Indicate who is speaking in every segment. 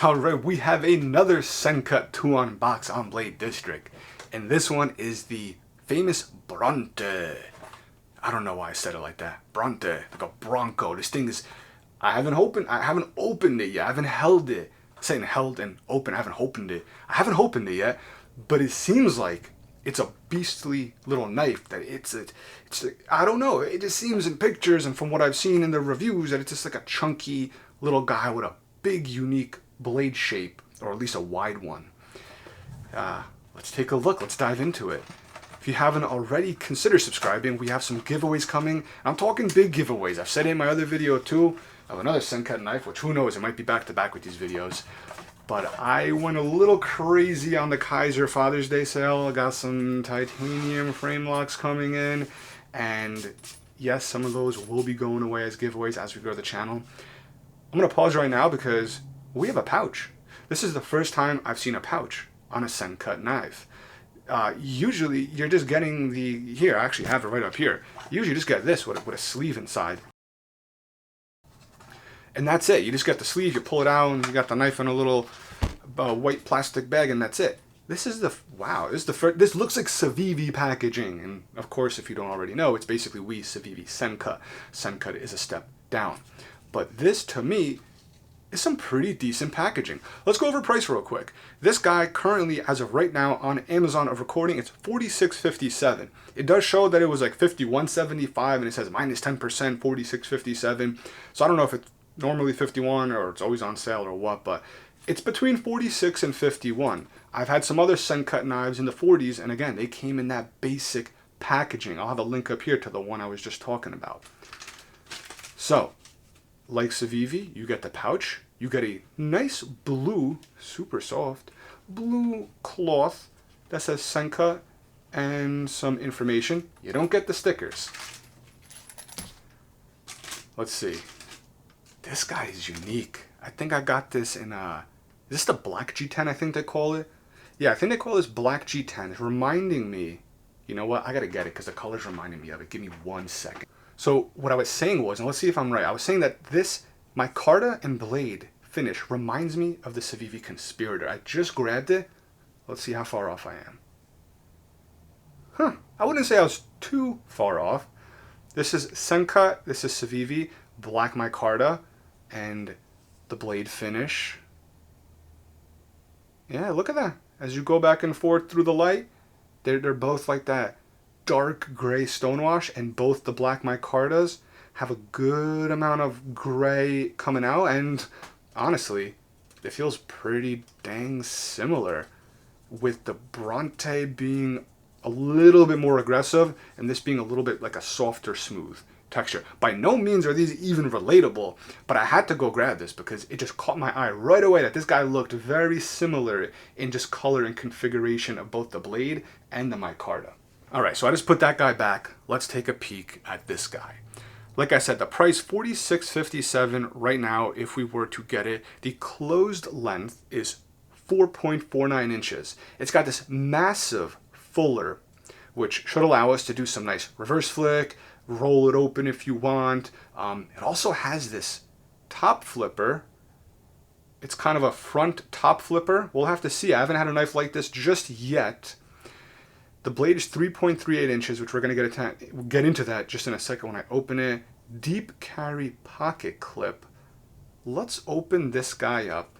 Speaker 1: Alright, we have another Sencut 2-on-box on Blade District. And this one is the famous Bronte. I don't know why I said it like that. Bronte, like a Bronco. This thing is, I haven't opened it yet. I haven't held it. I'm saying held and open, I haven't opened it. I haven't opened it yet, but it seems like it's a beastly little knife that I don't know. It just seems in pictures and from what I've seen in the reviews that it's just like a chunky little guy with a big unique blade shape, or at least a wide one. Let's take a look. Let's dive into it. If you haven't already, consider subscribing. We have some giveaways coming. I'm talking big giveaways. I've said it in my other video too of another Sencut knife, which who knows, it might be back to back with these videos. But I went a little crazy on the Kaiser Father's Day sale. I got some titanium frame locks coming in, and yes, some of those will be going away as giveaways as we grow the channel. I'm going to pause right now because we have a pouch. This is the first time I've seen a pouch on a Sencut knife. Usually you're just getting the, here, I actually have it right up here. Usually you just get this with a sleeve inside. And that's it. You just get the sleeve, you pull it out, and you got the knife in a little white plastic bag, and that's it. This is the, wow, this is the first, this looks like Civivi packaging. And of course, if you don't already know, it's basically Civivi Sencut. Sencut is a step down. But this, to me, is some pretty decent packaging. Let's go over price real quick. This guy currently, as of right now, on Amazon of recording, it's $46.57. It does show that it was like $51.75, and it says minus 10%, $46.57. So I don't know if it's normally 51 or it's always on sale or what, but it's between 46 and 51. I've had some other Sencut knives in the 40s, and again, they came in that basic packaging. I'll have a link up here to the one I was just talking about. So, like Civivi, you get the pouch, you get a nice blue, super soft, blue cloth that says Sencut and some information. You don't get the stickers. Let's see. This guy is unique. I think I got this in, is this the Black G10, I think they call it? Yeah, I think they call this Black G10. It's reminding me, you know what, I gotta get it because the color's reminding me of it. Give me 1 second. So what I was saying was, and let's see if I'm right, I was saying that this micarta and blade finish reminds me of the Civivi Conspirator. I just grabbed it. Let's see how far off I am. Huh, I wouldn't say I was too far off. This is Sencut, this is Civivi, black micarta, and the blade finish. Yeah, look at that. As you go back and forth through the light, they're both like that dark gray stonewash, and both the black micartas have a good amount of gray coming out, and honestly, it feels pretty dang similar, with the Bronte being a little bit more aggressive and this being a little bit like a softer, smooth texture. By no means are these even relatable, but I had to go grab this because it just caught my eye right away that this guy looked very similar in just color and configuration of both the blade and the micarta. Alright, so I just put that guy back. Let's take a peek at this guy. Like I said, the price $46.57 right now if we were to get it. The closed length is 4.49 inches. It's got this massive fuller, which should allow us to do some nice reverse flick, roll it open if you want. It also has this top flipper. It's kind of a front top flipper. We'll have to see. I haven't had a knife like this just yet. The blade is 3.38 inches, which we're going to get into that just in a second when I open it. Deep carry pocket clip. Let's open this guy up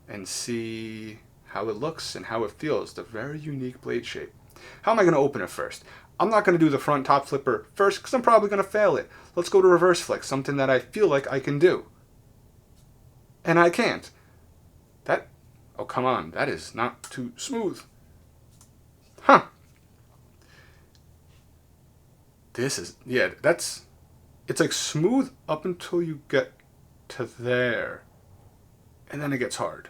Speaker 1: and see how it looks and how it feels. The very unique blade shape. How am I going to open it first? I'm not going to do the front top flipper first because I'm probably going to fail it. Let's go to reverse flick, something that I feel like I can do. And I can't. That, oh come on, that is not too smooth. Huh. This is, yeah, it's like smooth up until you get to there. And then it gets hard.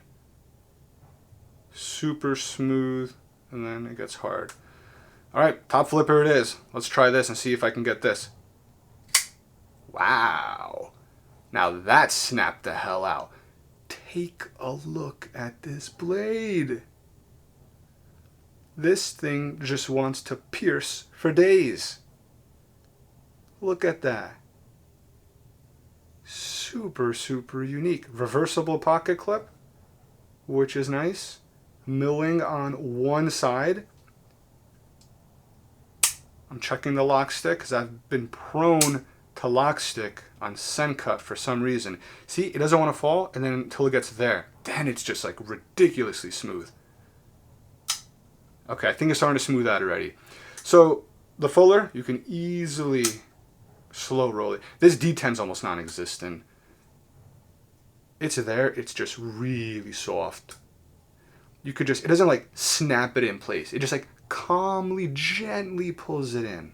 Speaker 1: Super smooth, and then it gets hard. Alright, top flipper it is. Let's try this and see if I can get this. Wow. Now that snapped the hell out. Take a look at this blade. This thing just wants to pierce for days. Look at that. Super, super unique. Reversible pocket clip. which is nice. Milling on one side. I'm checking the lock stick because I've been prone to lock stick on Sencut for some reason. See, it doesn't want to fall, and then until it gets there, then it's just like ridiculously smooth. Okay, I think it's starting to smooth out already. So the fuller, you can easily slow roll it. This detent's almost non-existent. It's there, it's just really soft. You could just, it doesn't like snap it in place. It just like calmly, gently pulls it in.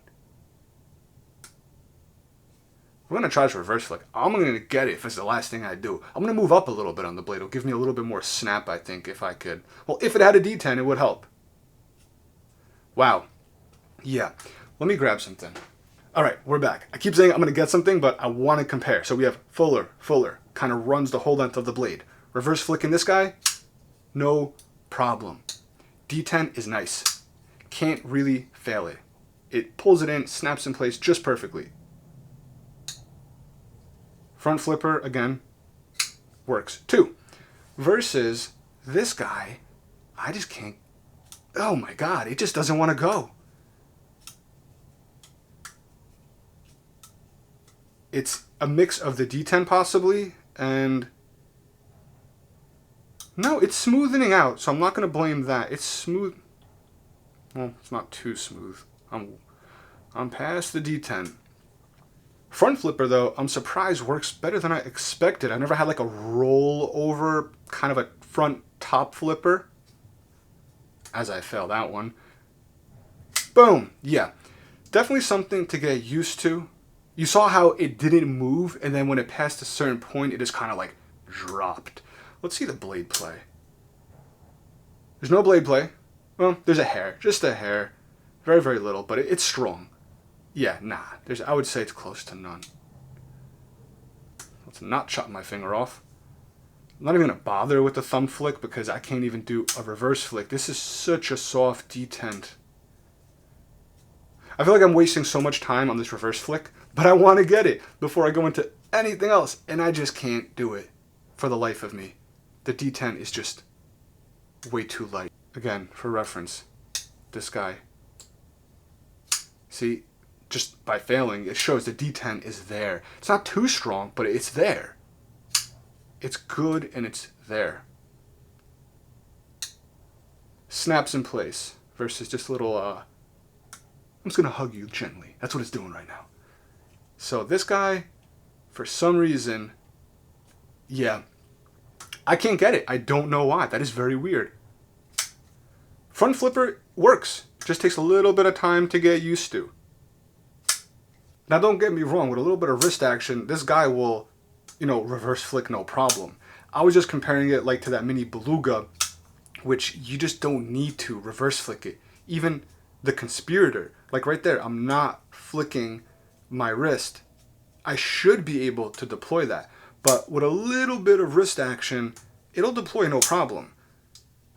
Speaker 1: We're gonna try this reverse flick. I'm gonna get it if it's the last thing I do. I'm gonna move up a little bit on the blade. It'll give me a little bit more snap, I think, if I could. Well, if it had a detent, it would help. Wow. Yeah. Let me grab something. All right, we're back. I keep saying I'm gonna get something, but I wanna compare. So we have fuller, kind of runs the whole length of the blade. Reverse flicking this guy, no problem. Detent is nice. Can't really fail it. It pulls it in, snaps in place just perfectly. Front flipper, again, works too. Versus this guy, I just can't, oh my God, it just doesn't want to go. It's a mix of the detent possibly, and no, it's smoothening out, so I'm not going to blame that. It's smooth. Well, it's not too smooth. I'm past the detent. Front flipper, though, I'm surprised works better than I expected. I never had like a roll over kind of a front top flipper. As I failed that one. Boom. Yeah. Definitely something to get used to. You saw how it didn't move, and then when it passed a certain point, it just kind of like dropped. Let's see the blade play. There's no blade play. Well, there's a hair. Just a hair. Very, very little, but it's strong. Yeah, nah. I would say it's close to none. Let's not chop my finger off. I'm not even going to bother with the thumb flick because I can't even do a reverse flick. This is such a soft detent. I feel like I'm wasting so much time on this reverse flick, but I want to get it before I go into anything else, and I just can't do it for the life of me. The detent is just way too light. Again, for reference, this guy. See, just by failing, it shows the detent is there. It's not too strong, but it's there. It's good and it's there. Snaps in place versus just a little, I'm just going to hug you gently. That's what it's doing right now. So this guy, for some reason, yeah, I can't get it. I don't know why. That is very weird. Front flipper works. Just takes a little bit of time to get used to. Now don't get me wrong, with a little bit of wrist action, this guy will, reverse flick no problem. I was just comparing it like to that mini beluga, which you just don't need to reverse flick it. Even the conspirator, like right there, I'm not flicking my wrist. I should be able to deploy that. But with a little bit of wrist action, it'll deploy no problem.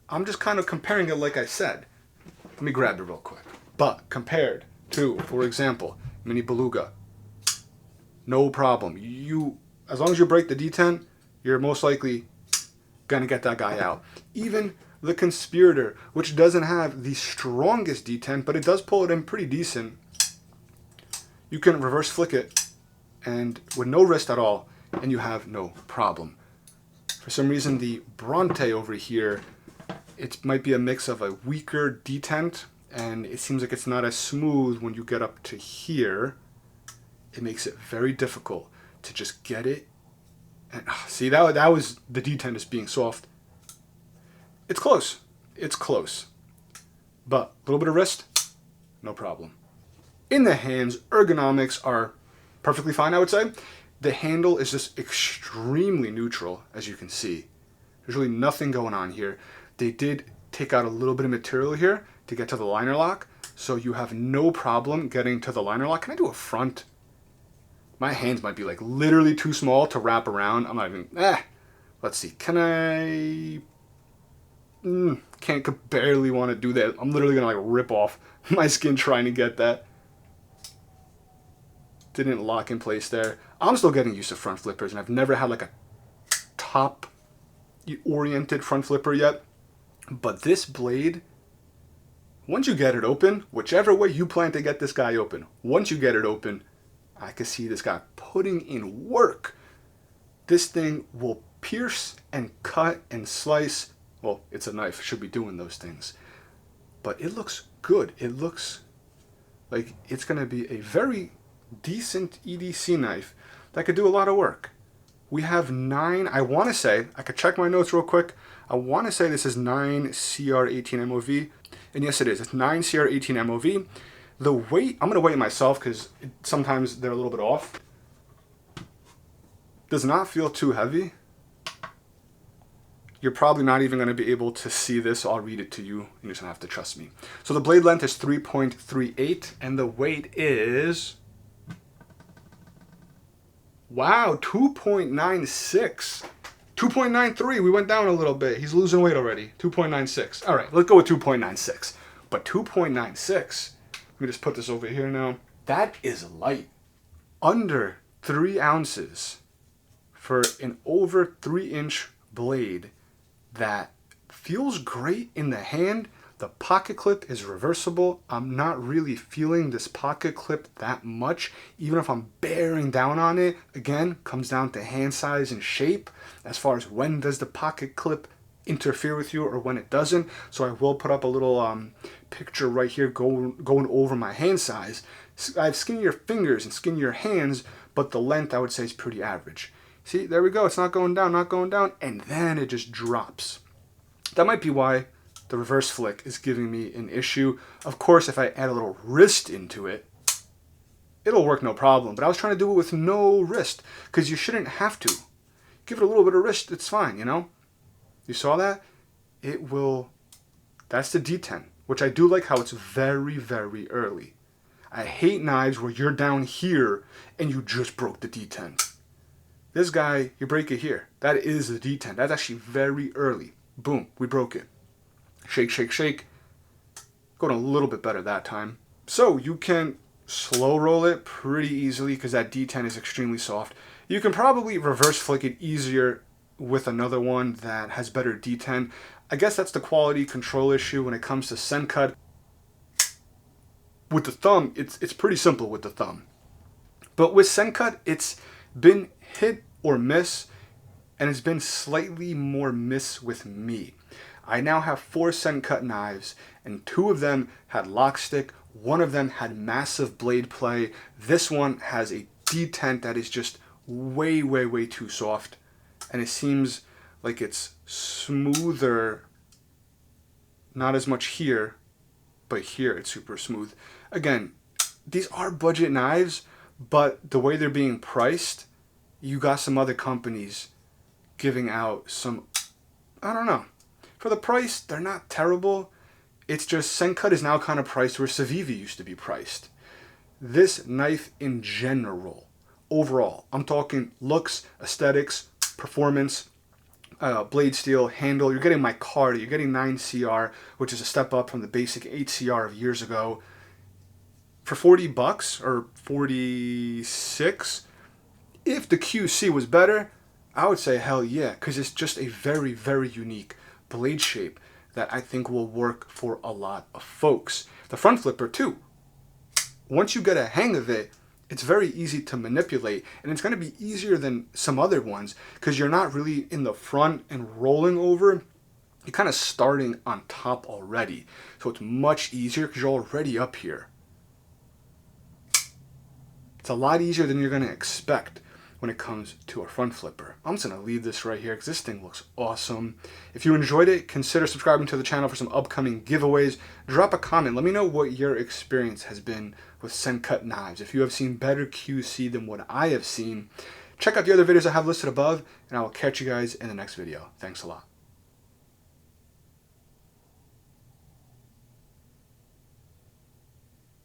Speaker 1: I'm just kind of comparing it like I said. Let me grab it real quick. But compared to, for example, mini beluga, no problem. As long as you break the detent, you're most likely gonna get that guy out. Even the conspirator, which doesn't have the strongest detent, but it does pull it in pretty decent, you can reverse flick it and with no wrist at all, and you have no problem. For some reason, the Bronte over here, it might be a mix of a weaker detent, and it seems like it's not as smooth when you get up to here. It makes it very difficult to just get it. And see, that was the detent is being soft. It's close. It's close. But a little bit of wrist, no problem. In the hands, ergonomics are perfectly fine, I would say. The handle is just extremely neutral, as you can see. There's really nothing going on here. They did take out a little bit of material here to get to the liner lock, so you have no problem getting to the liner lock. Can I do a front? My hands might be like literally too small to wrap around. I'm not even, let's see. Can I, could barely want to do that. I'm literally gonna like rip off my skin trying to get that. Didn't lock in place there. I'm still getting used to front flippers, and I've never had like a top oriented front flipper yet, but this blade, once you get it open, whichever way you plan to get this guy open, once you get it open, I can see this guy putting in work. This thing will pierce and cut and slice. Well, it's a knife, it should be doing those things. But it looks good. It looks like it's going to be a very decent EDC knife that could do a lot of work. We have 9, I want to say, I could check my notes real quick. I want to say this is 9 CR18 MOV. And yes, it is. It's 9 CR18 MOV. The weight, I'm going to weigh it myself because sometimes they're a little bit off. Does not feel too heavy. You're probably not even going to be able to see this. I'll read it to you. You're just going to have to trust me. So the blade length is 3.38 and the weight is, wow, 2.96. 2.93, we went down a little bit. He's losing weight already. 2.96. All right, let's go with 2.96. But 2.96, let me just put this over here now. That is light. Under 3 ounces for an over 3-inch blade that feels great in the hand. The pocket clip is reversible. I'm not really feeling this pocket clip that much, even if I'm bearing down on it. Again, comes down to hand size and shape as far as when does the pocket clip interfere with you or when it doesn't. So I will put up a little picture right here going over my hand size. I have skinnier fingers and skinnier hands, but the length I would say is pretty average. See, there we go. It's not going down, and then it just drops. That might be why the reverse flick is giving me an issue. Of course, if I add a little wrist into it, it'll work no problem. But I was trying to do it with no wrist because you shouldn't have to. Give it a little bit of wrist, it's fine, you know? You saw that? It will, that's the detent, which I do like how it's very, very early. I hate knives where you're down here and you just broke the detent. This guy, you break it here. That is the detent. That's actually very early. Boom, we broke it. Shake, shake, shake. Going a little bit better that time. So you can slow roll it pretty easily because that detent is extremely soft. You can probably reverse flick it easier with another one that has better detent. I guess that's the quality control issue when it comes to Sencut. With the thumb, it's pretty simple with the thumb. But with Sencut, it's been hit or miss, and it's been slightly more miss with me. I now have 4 Sencut knives, and 2 of them had lock stick, 1 of them had massive blade play. This one has a detent that is just way, way, way too soft, and it seems like it's smoother, not as much here, but here it's super smooth. Again, these are budget knives, but the way they're being priced, you got some other companies giving out some, I don't know. For the price, they're not terrible. It's just Sencut is now kind of priced where Civivi used to be priced. This knife in general, overall, I'm talking looks, aesthetics, performance, blade steel, handle. You're getting micarta, you're getting 9 CR, which is a step up from the basic 8 CR of years ago. For 40 bucks or 46, if the QC was better, I would say hell yeah, because it's just a very, very unique blade shape that I think will work for a lot of folks. The front flipper too. Once you get a hang of it, it's very easy to manipulate, and it's going to be easier than some other ones because you're not really in the front and rolling over. You're kind of starting on top already. So it's much easier because you're already up here. It's a lot easier than you're going to expect when it comes to a front flipper. I'm just going to leave this right here because this thing looks awesome. If you enjoyed it, consider subscribing to the channel for some upcoming giveaways. Drop a comment. Let me know what your experience has been with Sencut knives. If you have seen better QC than what I have seen, check out the other videos I have listed above, and I will catch you guys in the next video. Thanks a lot.